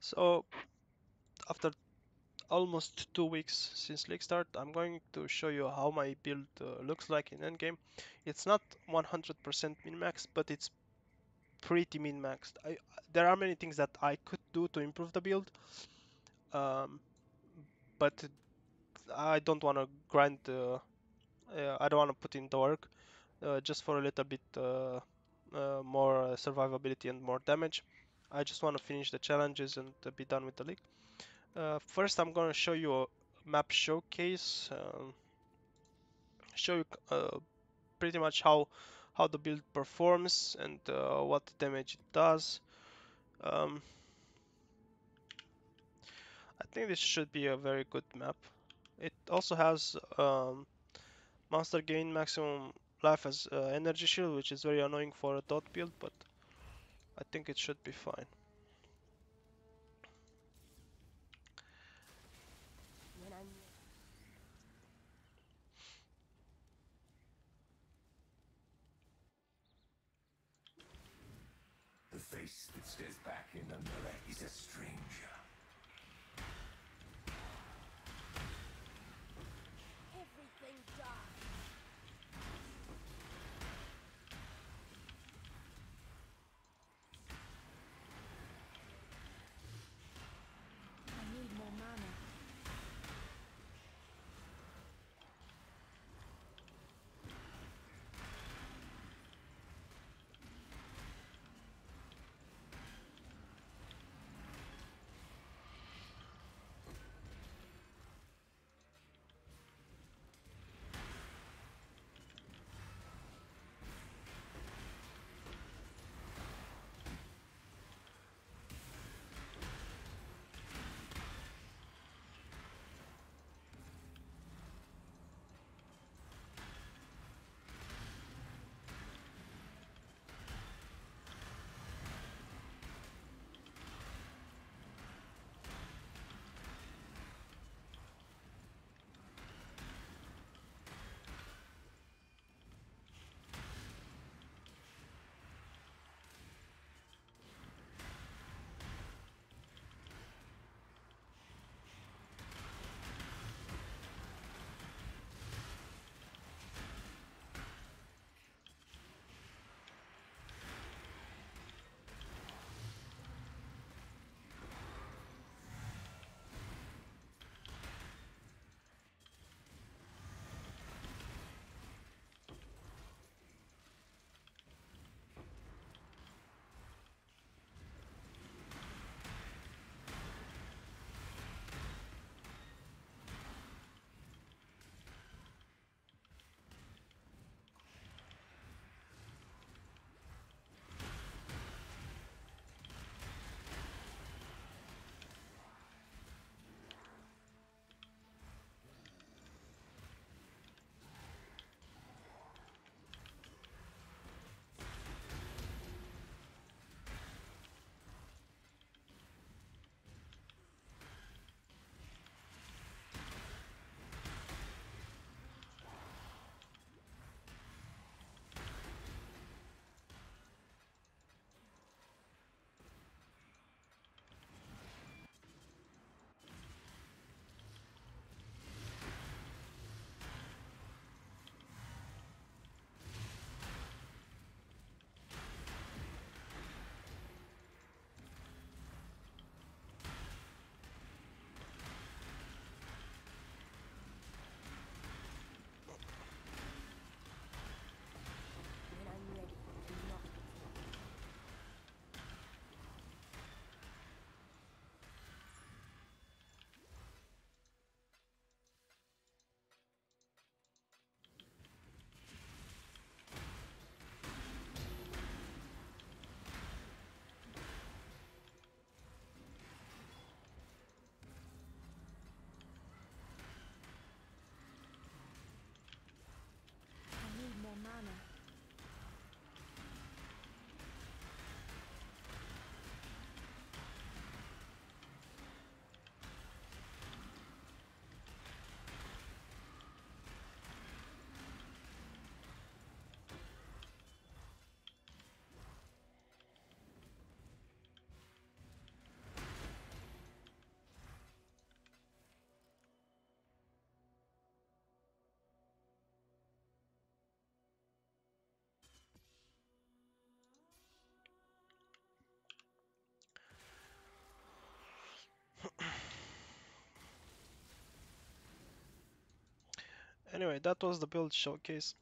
So after almost 2 weeks since league start, I'm going to show you how my build looks like in endgame. It's not 100% min-maxed, but it's pretty min-maxed. There are many things that I could do to improve the build, um, but I don't want to grind. I don't want to put in the work just for a little bit more survivability and more damage. I just want to finish the challenges and be done with the league. First, I'm going to show you a map showcase. Show you pretty much how the build performs and what damage it does. Um, I think this should be a very good map. It also has monster gain maximum life as energy shield, which is very annoying for a dot build, but I think it should be fine. The face that stares back in the mirror is a stranger. Everything dies. I need more mana. Anyway, that was the build showcase.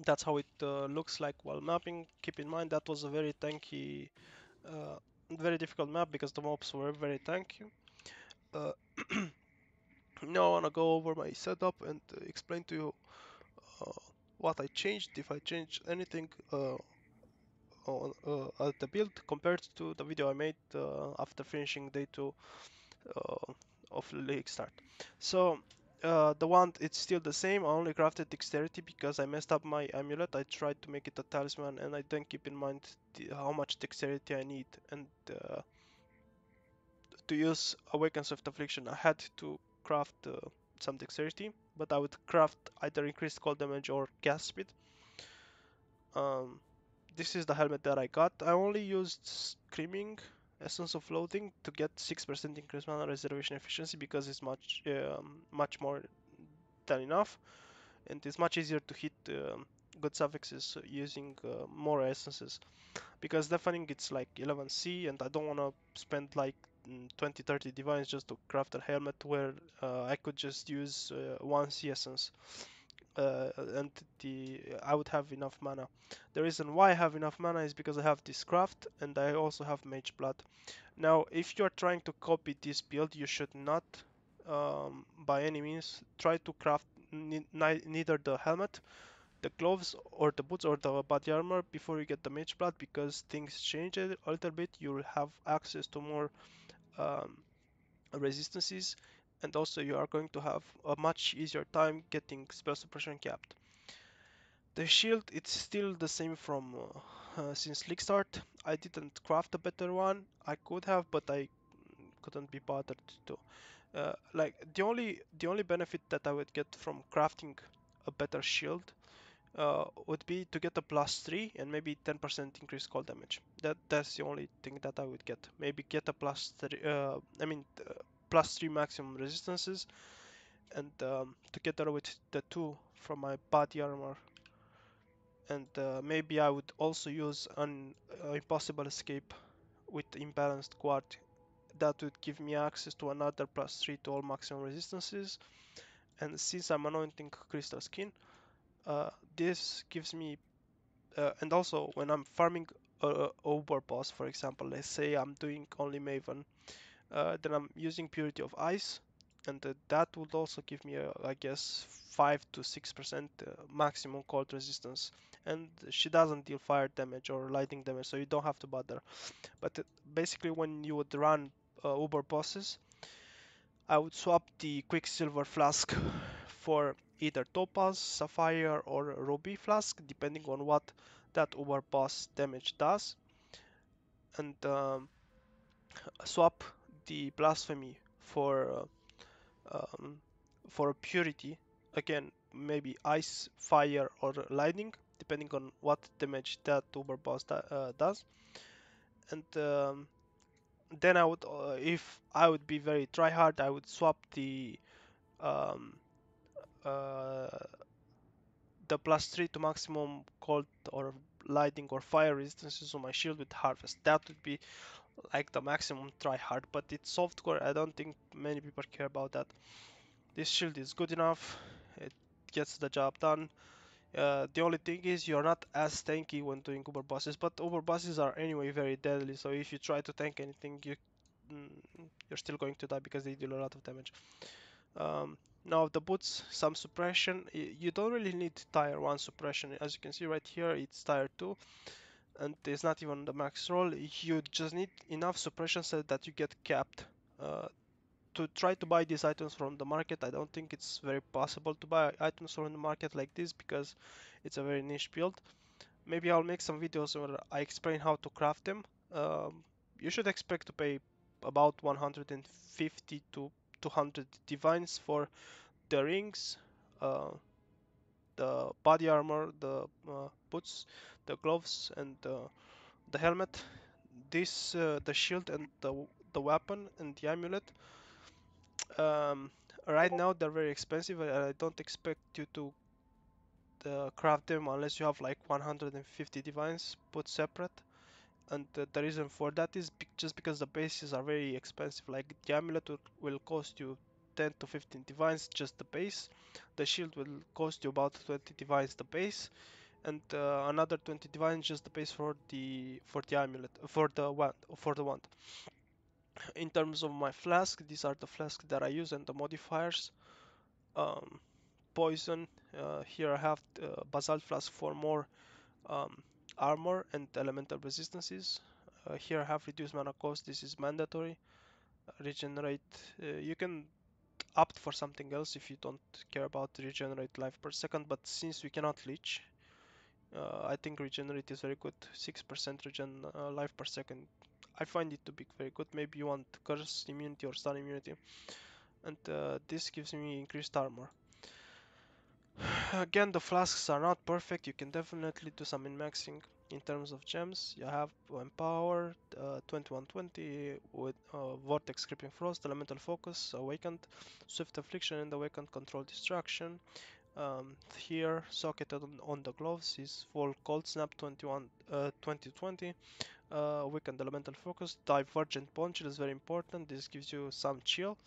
That's how it looks like while mapping. Keep in mind that was a very tanky, uh, very difficult map because the mobs were very tanky. Uh, Now I wanna go over my setup and explain to you uh, what I changed, if I changed anything on the build compared to the video I made after finishing day 2 uh, of league start. So the wand, it's still the same. I only crafted dexterity because I messed up my amulet. I tried to make it a talisman and I didn't keep in mind how much dexterity I need, and to use Awakens of Affliction I had to craft some dexterity, but I would craft either increased cold damage or gas speed. Um, this is the helmet that I got. I only used Screaming Essence of Loathing to get 6% increased mana reservation efficiency because it's much more than enough, and it's much easier to hit good suffixes using more essences, because deafening it's like 11c and I don't want to spend like 20-30 divines just to craft a helmet where I could just use 1c essence and I would have enough mana. The reason why I have enough mana is because I have this craft and I also have mage blood. Now if you're trying to copy this build, you should not by any means try to craft neither the helmet, the gloves or the boots or the body armor before you get the mage blood, because things change a little bit. You'll have access to more um, resistances, and also you are going to have a much easier time getting spell suppression capped. The shield, it's still the same from since league start. I didn't craft a better one. I could have, but I couldn't be bothered to. Like the only benefit that I would get from crafting a better shield would be to get a +3 and maybe 10% increased cold damage. That's the only thing that I would get. Maybe get a +3, +3 maximum resistances, and together with the 2 from my body armor, and maybe I would also use an impossible escape with imbalanced quad. That would give me access to another +3 to all maximum resistances. And since I'm anointing crystal skin, this gives me and also when I'm farming over boss, for example, let's say I'm doing only Maven, then I'm using Purity of Ice, and that would also give me, I guess, 5 to 6% maximum cold resistance. And she doesn't deal fire damage or lightning damage, so you don't have to bother. But basically, when you would run Uber bosses, I would swap the Quicksilver Flask for either Topaz, Sapphire, or Ruby Flask, depending on what that Uber boss damage does, and swap the Blasphemy um, for Purity. Again, maybe Ice, Fire, or Lightning, depending on what damage that Uber boss does. And then I would, if I would be very tryhard, I would swap um, uh, the +3 to maximum cold or lightning or fire resistances on my shield with harvest. That would be like the maximum try hard, but it's softcore. I don't think many people care about that. This shield is good enough. It gets the job done. The only thing is you're not as tanky when doing Uber bosses, but Uber bosses are anyway very deadly. So if you try to tank anything, mm, you're still going to die because they deal a lot of damage. Now the boots, some suppression. You don't really need tier 1 suppression. As you can see right here, it's tier 2 and it's not even the max roll. You just need enough suppression so that you get capped. Uh, to try to buy these items from the market, I don't think it's very possible to buy items from the market like this because it's a very niche build. Maybe I'll make some videos where I explain how to craft them. You should expect to pay about 150 to 200 divines for the rings, uh, the body armor, the boots, the gloves, and the helmet. The shield and the weapon and the amulet. Um, right now they're very expensive, and I don't expect you to craft them unless you have like 150 divines put separate. And the reason for that is just because the bases are very expensive. Like the amulet will cost you 10 to 15 divines just the base. The shield will cost you about 20 divines the base, and another 20 divines just the base for the amulet for the wand. In terms of my flask, these are the flasks that I use and the modifiers. Um, Poison. Here I have basalt flask for more um, armor and elemental resistances. Here I have reduced mana cost. This is mandatory. Regenerate. You can opt for something else if you don't care about regenerate life per second, but since we cannot leech, I think regenerate is very good. 6% regen life per second. I find it to be very good. Maybe you want curse immunity or stun immunity, and this gives me increased armor. Again, the flasks are not perfect. You can definitely do some min-maxing. In terms of gems, you have Empower, 2120 with Vortex, Creeping Frost, Elemental Focus, Awakened, Swift Affliction, and Awakened Control Distraction. Here, socketed on the gloves is full Cold Snap 2020. Awakened Elemental Focus, Divergent Punch is very important. This gives you some chill,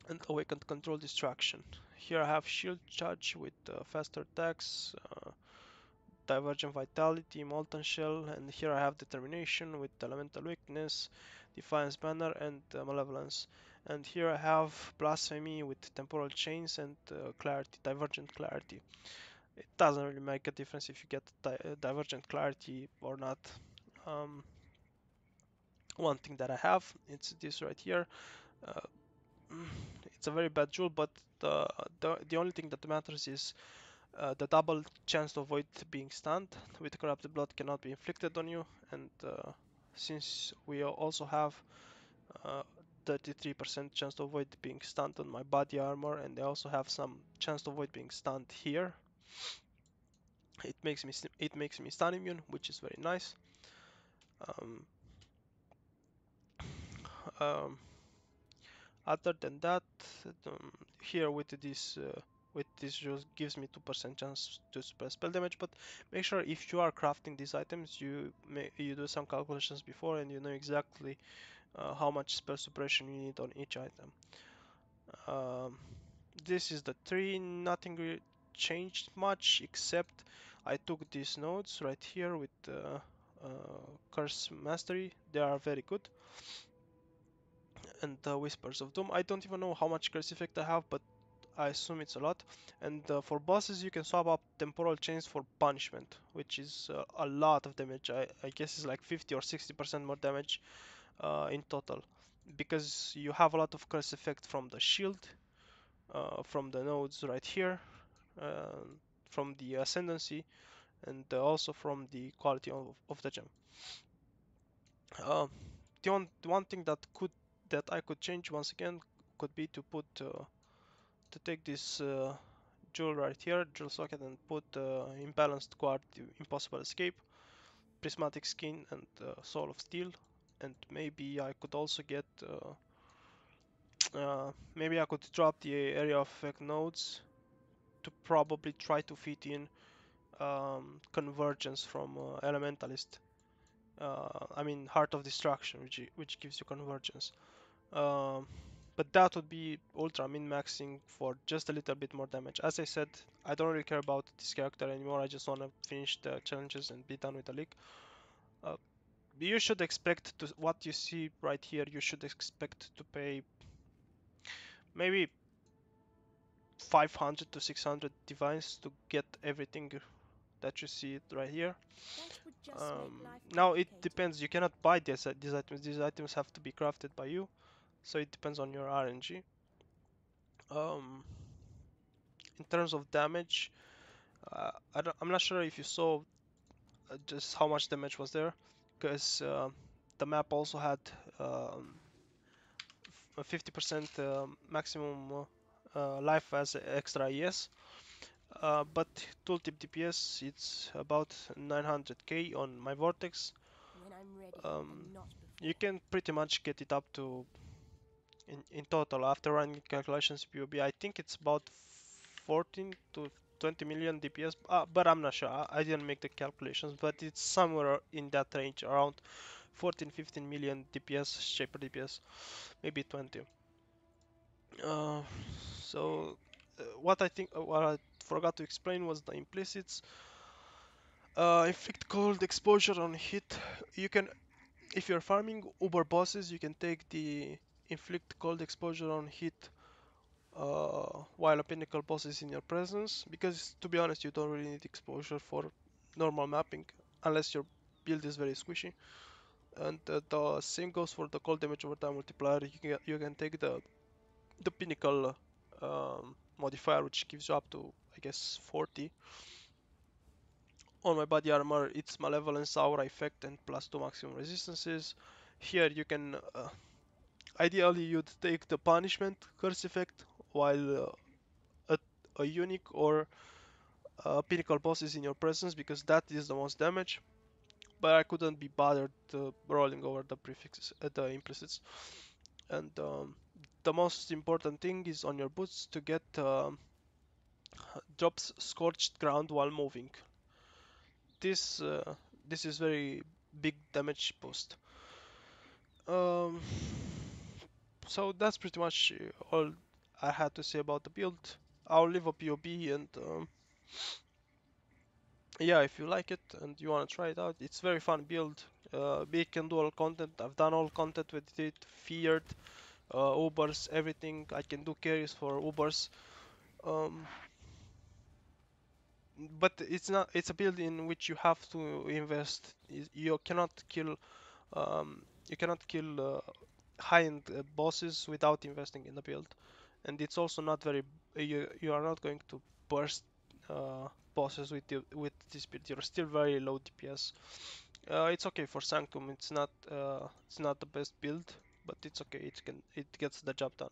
and Awakened Control Distraction. Here I have Shield Charge with faster attacks, Divergent Vitality, Molten Shell, and here I have Determination with Elemental Weakness, Defiance Banner, and Malevolence. And here I have Blasphemy with Temporal Chains and Clarity, Divergent Clarity. It doesn't really make a difference if you get Divergent Clarity or not. Um, One thing that I have, it's this right here. Uh, it's a very bad jewel, but the only thing that matters is the double chance to avoid being stunned with corrupted blood cannot be inflicted on you, and since we also have uh, 33% chance to avoid being stunned on my body armor, and I also have some chance to avoid being stunned here, it makes me stun immune, which is very nice. Um, um, Other than that, um, here with this just gives me 2% chance to spell spell damage. But make sure if you are crafting these items, you do some calculations before and you know exactly how much spell suppression you need on each item. Um, this is the tree. Nothing really changed much except I took these nodes right here with Curse Mastery. They are very good, and Whispers of Doom. I don't even know how much curse effect I have, but I assume it's a lot. And for bosses, you can swap up Temporal Chains for Punishment, which is a lot of damage. I guess it's like 50 or 60% more damage in total. Because you have a lot of curse effect from the shield, from the nodes right here, uh, from the Ascendancy, and also from the quality of the gem. Uh, the one thing that I could change once again could be to put to take this jewel right here, jewel socket, and put imbalanced guard, impossible escape, prismatic skin, and soul of steel. And maybe I could also get maybe I could drop the area of effect nodes to probably try to fit in convergence from elementalist. I mean Heart of Destruction, which gives you convergence. Um, but that would be ultra min-maxing for just a little bit more damage. As I said, I don't really care about this character anymore. I just want to finish the challenges and be done with the league. Uh, you should expect to what you see right here. You should expect to pay maybe 500 to 600 divines to get everything that you see right here. That would just make life Now it complicated. depends. You cannot buy these items. These items have to be crafted by you, so it depends on your RNG. Um, in terms of damage, I'm not sure if you saw just how much damage was there, because the map also had a 50% maximum life as extra ES. But tooltip DPS it's about 900k on my Vortex. When I'm ready, Um, and not you before. can pretty much get it up to in total after running calculations POB. I think it's about 14 to 20 million DPS, but I'm not sure. I didn't make the calculations, but it's somewhere in that range, around 14, 15 million DPS, shaper DPS, maybe 20. Uh, so what I think what I forgot to explain was the implicits. Inflict cold exposure on hit. You can, if you're farming uber bosses, you can take the inflict cold exposure on hit while a pinnacle boss is in your presence, because to be honest you don't really need exposure for normal mapping unless your build is very squishy. And the same goes for the cold damage over time multiplier. You can take the pinnacle modifier, which gives you up to, I guess, 40 on my body armor. It's malevolence, aura effect, and plus 2 maximum resistances. Here you can ideally you'd take the punishment curse effect while a unique or pinnacle boss is in your presence, because that is the most damage. But I couldn't be bothered rolling over the prefixes, the implicits. And the most important thing is on your boots to get drops scorched ground while moving. This this is very big damage boost. Um, so that's pretty much all I had to say about the build. I'll leave a POB, and yeah, if you like it and you want to try it out, it's very fun build. Big can do all content. I've done all content with it. Feared, Ubers, everything. I can do carries for Ubers. Um, but it's not. It's a build in which you have to invest. You cannot kill. You cannot kill high-end bosses without investing in the build. And it's also not very. You are not going to burst bosses with this build. You're still very low DPS. It's okay for Sanctum. It's not the best build, but it's okay. It gets the job done.